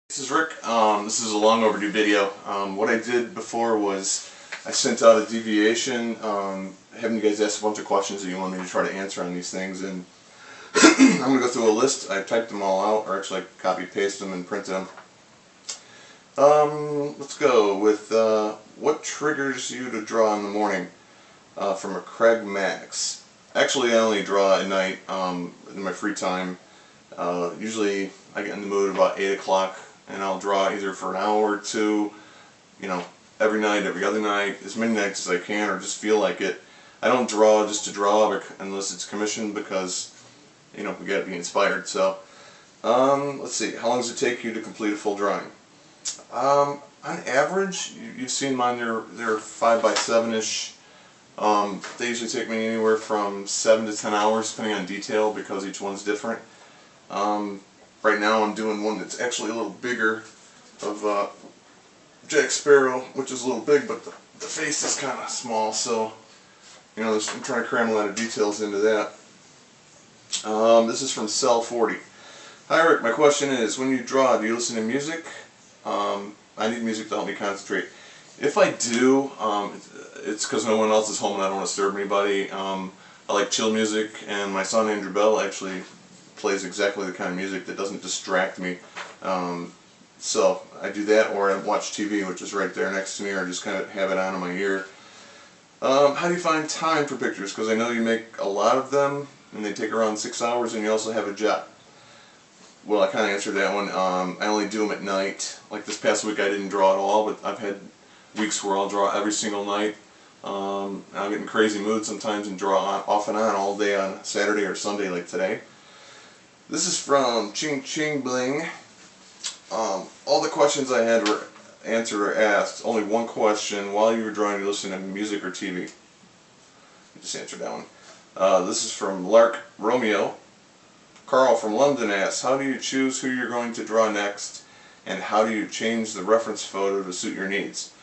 This is Rick. This is a long overdue video. What I did before was I sent out a deviation having you guys ask a bunch of questions that you want me to try to answer on these things, and I'm going to go through a list. I typed them all out, or actually I copy paste them and printed them. Let's go with what triggers you to draw in the morning, from a Craig Max. Actually, I only draw at night in my free time. Usually I get in the mood about 8 o'clock and I'll draw either for an hour or two, every night, every other night, as many nights as I can, or just feel like it. I don't draw just to draw unless it's commissioned, because we got to be inspired. So let's see, how long does it take you to complete a full drawing? On average, you've seen mine, they're 5 by 7-ish. They usually take me anywhere from 7 to 10 hours depending on detail, because each one's different. Right now I'm doing one that's actually a little bigger, of Jack Sparrow, which is a little big, but the face is kind of small, so I'm trying to cram a lot of details into that. This is from Cell 40. Hi Rick, my question is, when you draw, do you listen to music? I need music to help me concentrate. If I do, it's because no one else is home and I don't want to disturb anybody. I like chill music, and my son Andrew Bell actually plays exactly the kind of music that doesn't distract me. So I do that, or I watch TV, which is right there next to me, or just kind of have it on in my ear. How do you find time for pictures? Because I know you make a lot of them, and they take around 6 hours, and you also have a job. Well, I kind of answered that one. I only do them at night. Like this past week I didn't draw at all, but I've had weeks where I'll draw every single night. I'll get in crazy moods sometimes and draw off and on all day on Saturday or Sunday, like today. This is from Ching Ching Bling. All the questions I had were answered or asked. Only one question: while you were drawing, you listened to music or TV? I just answered that one. This is from Lark Romeo. Carl from London asks, how do you choose who you're going to draw next, and how do you change the reference photo to suit your needs?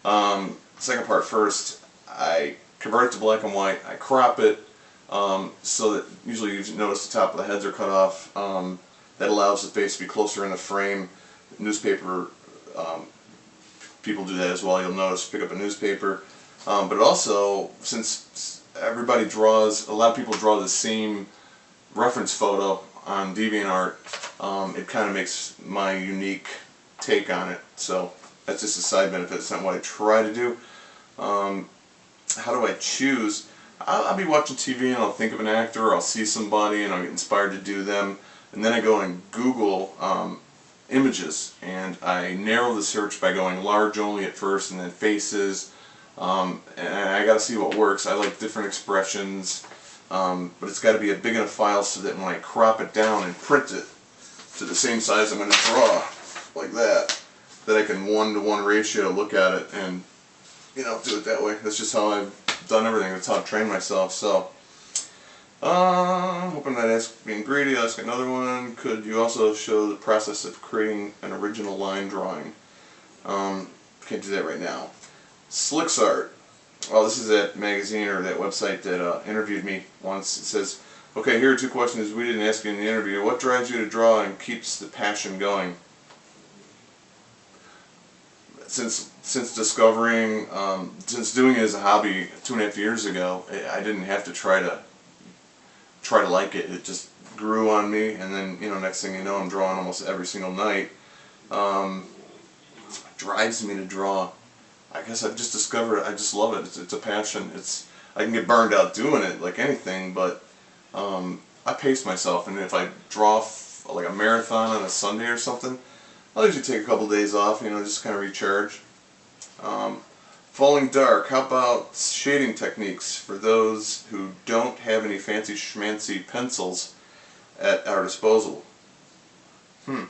Second part first. I convert it to black and white. I crop it so that usually you notice the top of the heads are cut off. That allows the face to be closer in the frame. Newspaper people do that as well. You'll notice, pick up a newspaper. But also, since everybody draws, a lot of people draw the same reference photo on DeviantArt, it kind of makes my unique take on it. So that's just a side benefit. It's not what I try to do. How do I choose? I'll be watching TV and I'll think of an actor, or I'll see somebody and I'll get inspired to do them, and then I go and Google images, and I narrow the search by going large only at first, and then faces, and I gotta see what works. I like different expressions, but it's got to be a big enough file so that when I crop it down and print it to the same size I'm going to draw, like that I can 1-to-1 ratio look at it and do it that way. That's just how I've done everything. That's how I've trained myself. So hoping that ask being greedy. I'll ask another one. Could you also show the process of creating an original line drawing? Can't do that right now. Slicksart. Well, this is that magazine or that website that interviewed me once. It says, okay, here are 2 questions we didn't ask you in the interview. What drives you to draw and keeps the passion going? Since discovering, since doing it as a hobby 2.5 years ago, I didn't have to try to like it. It just grew on me, and then next thing you know, I'm drawing almost every single night. Drives me to draw. I guess I've just discovered it. I just love it. It's a passion. I can get burned out doing it like anything, but I pace myself, and if I draw like a marathon on a Sunday or something, I'll usually take a couple days off, just kind of recharge. Falling Dark, how about shading techniques for those who don't have any fancy schmancy pencils at our disposal? Don't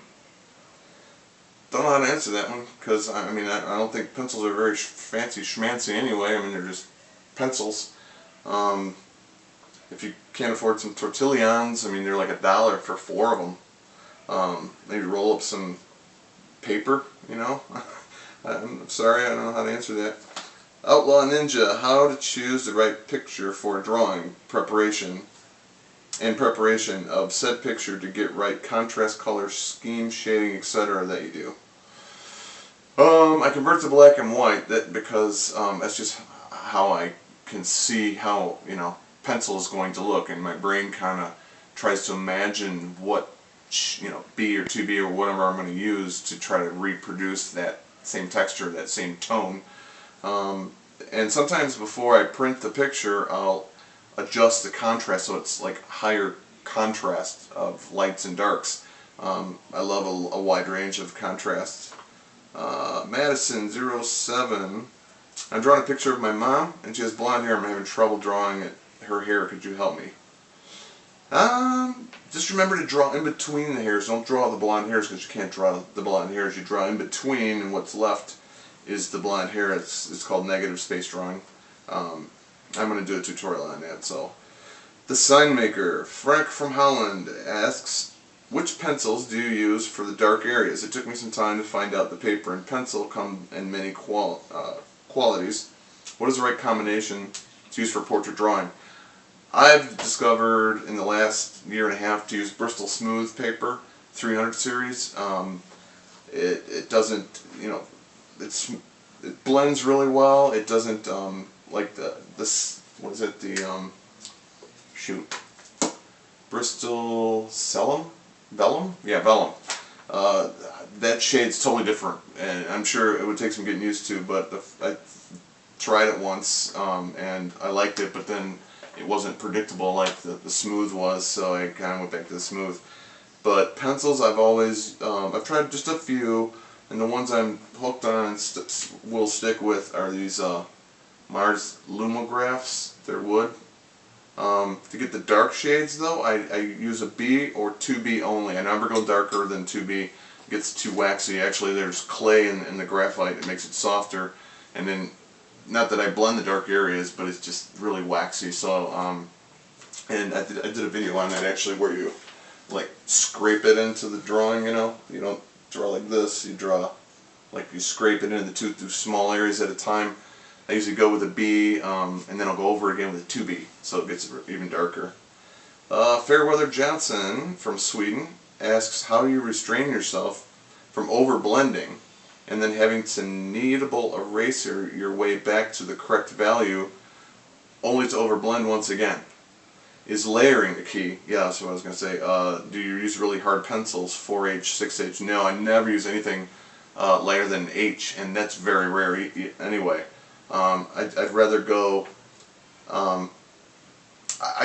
know how to answer that one, because I don't think pencils are very fancy schmancy anyway. They're just pencils. If you can't afford some tortillons, they're like $1 for 4 of them. Maybe roll up some paper, I'm sorry, I don't know how to answer that. Outlaw Ninja, how to choose the right picture for drawing preparation. in preparation of said picture to get right contrast, color, scheme, shading, etc. that you do. I convert to black and white because that's just how I can see how pencil is going to look, and my brain kind of tries to imagine what B or 2B or whatever I'm going to use to try to reproduce that same texture, that same tone. And sometimes before I print the picture, I'll adjust the contrast so it's like higher contrast of lights and darks. I love a wide range of contrasts. Madison07, I'm drawing a picture of my mom, and she has blonde hair. I'm having trouble drawing her hair. Could you help me? Just remember to draw in between the hairs. Don't draw the blonde hairs, because you can't draw the blonde hairs. You draw in between, and what's left is the blonde hair. It's called negative space drawing. I'm going to do a tutorial on that. So, the sign maker, Frank from Holland, asks, which pencils do you use for the dark areas? It took me some time to find out the paper and pencil come in many qualities. What is the right combination to use for portrait drawing? I've discovered in the last year and a half to use Bristol Smooth paper, 300 series. It doesn't, it blends really well. It doesn't like what is it, Bristol Vellum? Yeah, Vellum. That shade's totally different, and I'm sure it would take some getting used to, but I tried it once, and I liked it, but then it wasn't predictable like the smooth was, so I kind of went back to the smooth. But pencils, I've tried just a few, and the ones I'm hooked on and will stick with are these Mars Lumographs. They're wood. To get the dark shades though, I use a B or 2B only. I never go darker than 2B. It gets too waxy. Actually, there's clay in the graphite. It makes it softer. And then, not that I blend the dark areas, but it's just really waxy. So, and I did a video on that actually, where you like scrape it into the drawing. You don't draw like this. You draw like you scrape it into the two small areas at a time. I usually go with a B, and then I'll go over again with a 2B, so it gets even darker. Fairweather Johnson from Sweden asks how you restrain yourself from over-blending and then having to kneadable eraser your way back to the correct value only to over-blend once again. Is layering the key? Yeah, that's what I was going to say. Do you use really hard pencils, 4H, 6H? No, I never use anything lighter than H, and that's very rare anyway. I'd rather go, I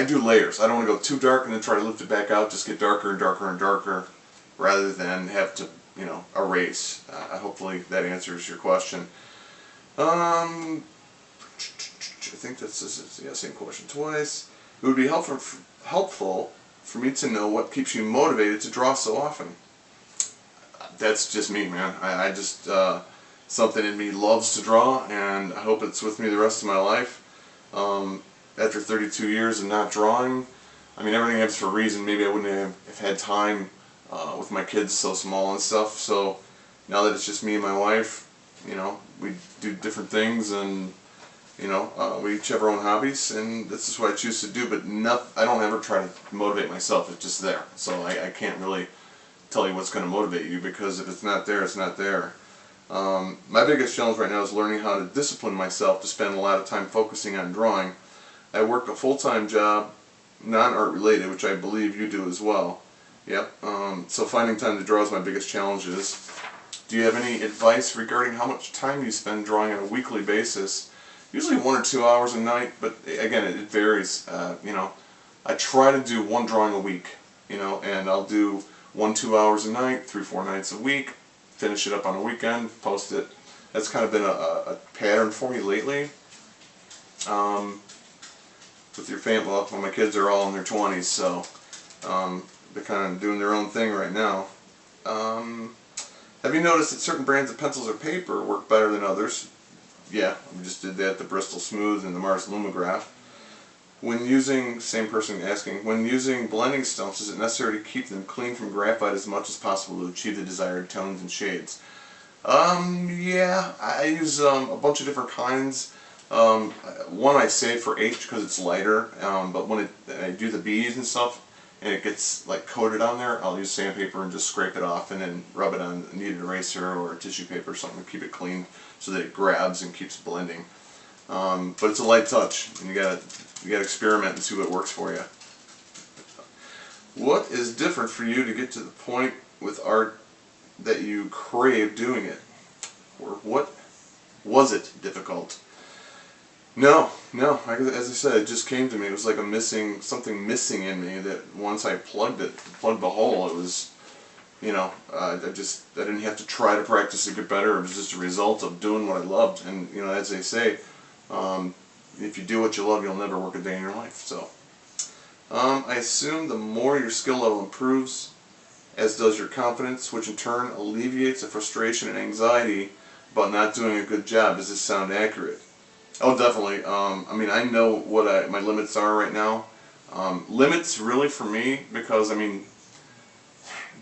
do layers. I don't want to go too dark and then try to lift it back out, just get darker and darker and darker, rather than have to, erase. Hopefully that answers your question. I think that's, yeah, same question twice. It would be helpful for me to know what keeps you motivated to draw so often. That's just me, man. I just, something in me loves to draw, and I hope it's with me the rest of my life. After 32 years of not drawing, I mean, everything happens for a reason. Maybe I wouldn't have had time with my kids so small and stuff. So now that it's just me and my wife, we do different things, and we each have our own hobbies, and this is what I choose to do. But I don't ever try to motivate myself. It's just there. So I can't really tell you what's going to motivate you, because if it's not there, it's not there. My biggest challenge right now is learning how to discipline myself to spend a lot of time focusing on drawing. I work a full-time job, non-art related, which I believe you do as well. Yep. So finding time to draw is my biggest challenge. Do you have any advice regarding how much time you spend drawing on a weekly basis? Usually 1 or 2 hours a night, but again, it varies. I try to do one drawing a week, and I'll do 1-2 hours a night, 3-4 nights a week. Finish it up on a weekend, post it. That's kind of been a pattern for me lately. With your family, well, my kids are all in their 20s, so they're kind of doing their own thing right now. Have you noticed that certain brands of pencils or paper work better than others? Yeah, we just did that, the Bristol Smooth and the Mars Lumograph. When using, same person asking, when using blending stumps, is it necessary to keep them clean from graphite as much as possible to achieve the desired tones and shades? Yeah, I use a bunch of different kinds. One I save for H because it's lighter, but when I do the B's and stuff, and it gets like coated on there, I'll use sandpaper and just scrape it off and then rub it on a kneaded eraser or tissue paper or something to keep it clean so that it grabs and keeps blending. But it's a light touch, and you gotta experiment and see what works for you. What is different for you to get to the point with art that you crave doing it? Or what was it difficult? No, as I said, it just came to me. It was like something missing in me that once I plugged the hole, it was, I didn't have to try to practice to get better. It was just a result of doing what I loved. And, as they say, if you do what you love, you'll never work a day in your life. So, I assume the more your skill level improves, as does your confidence, which in turn alleviates the frustration and anxiety about not doing a good job. Does this sound accurate? Oh, definitely. I know what my limits are right now. Limits really for me, because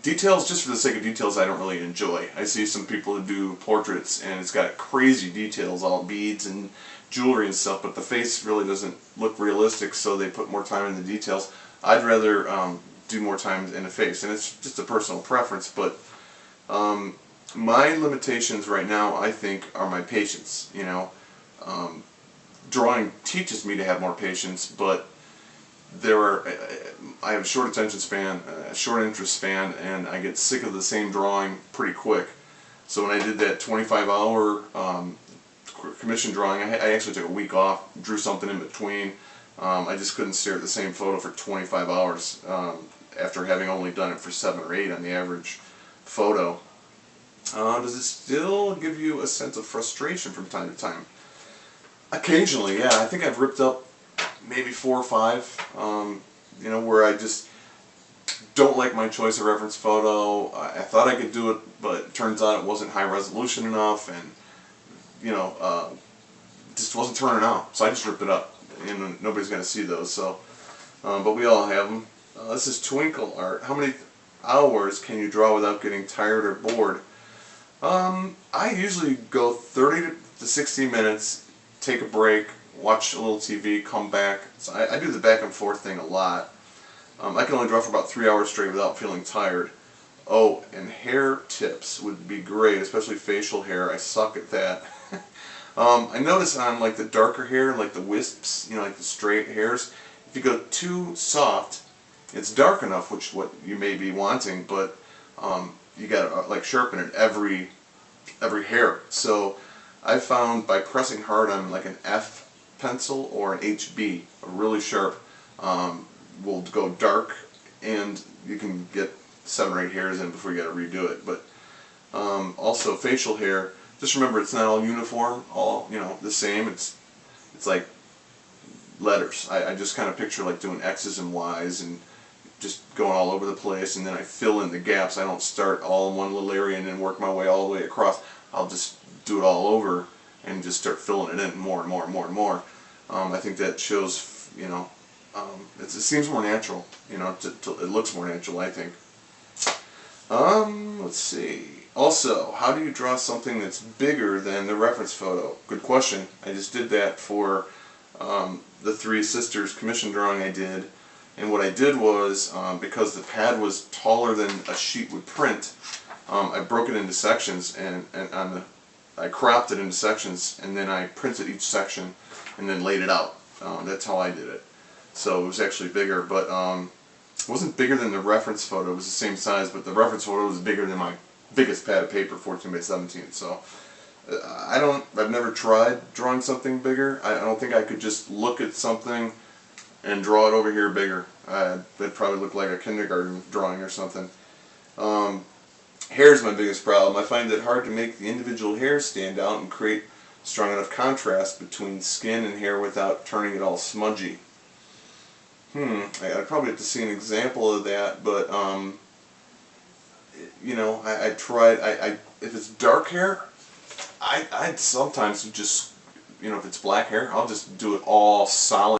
details, just for the sake of details, I don't really enjoy. I see some people who do portraits and it's got crazy details, all beads and jewelry and stuff, but the face really doesn't look realistic, so they put more time in the details. I'd rather do more time in the face, and it's just a personal preference, but my limitations right now, I think, are my patience. Drawing teaches me to have more patience, but I have a short attention span, a short interest span, and I get sick of the same drawing pretty quick. So when I did that 25-hour commission drawing, I actually took a week off, drew something in between. I just couldn't stare at the same photo for 25 hours after having only done it for 7 or 8 on the average photo. Does it still give you a sense of frustration from time to time? Occasionally, yeah. I think I've ripped up maybe 4 or 5, where I just don't like my choice of reference photo. I thought I could do it, but it turns out it wasn't high resolution enough, and just wasn't turning out. So I just ripped it up, and nobody's going to see those. So, but we all have them. This is Twinkle Art. How many hours can you draw without getting tired or bored? I usually go 30 to 60 minutes, take a break, watch a little TV, come back. So I do the back and forth thing a lot. I can only draw for about 3 hours straight without feeling tired. Oh, and hair tips would be great, especially facial hair. I suck at that. I notice on like the darker hair, like the wisps, like the straight hairs, if you go too soft, it's dark enough, which what you may be wanting, but you gotta like sharpen it every hair. So I found by pressing hard on like an F pencil or an HB, a really sharp, will go dark, and you can get 7 or 8 hairs in before you got to redo it. But also facial hair, just remember it's not all uniform, all the same. It's like letters. I just kind of picture like doing X's and Y's and just going all over the place, and then I fill in the gaps. I don't start all in one little area and then work my way all the way across. I'll just do it all over and just start filling it in more and more and more and more. I think that shows, it seems more natural, it looks more natural, I think. Let's see. Also, how do you draw something that's bigger than the reference photo? Good question. I just did that for the 3 Sisters commission drawing I did. And what I did was, because the pad was taller than a sheet would print, I broke it into sections, and I cropped it into sections, and then I printed each section and then laid it out. That's how I did it. So it was actually bigger, but it wasn't bigger than the reference photo. It was the same size, but the reference photo was bigger than my biggest pad of paper, 14 by 17. So I've never tried drawing something bigger. I don't think I could just look at something and draw it over here bigger. That'd probably look like a kindergarten drawing or something. Hair is my biggest problem. I find it hard to make the individual hairs stand out and create strong enough contrast between skin and hair without turning it all smudgy. I'd probably have to see an example of that, but I tried. If it's dark hair, I'd sometimes just, if it's black hair, I'll just do it all solid.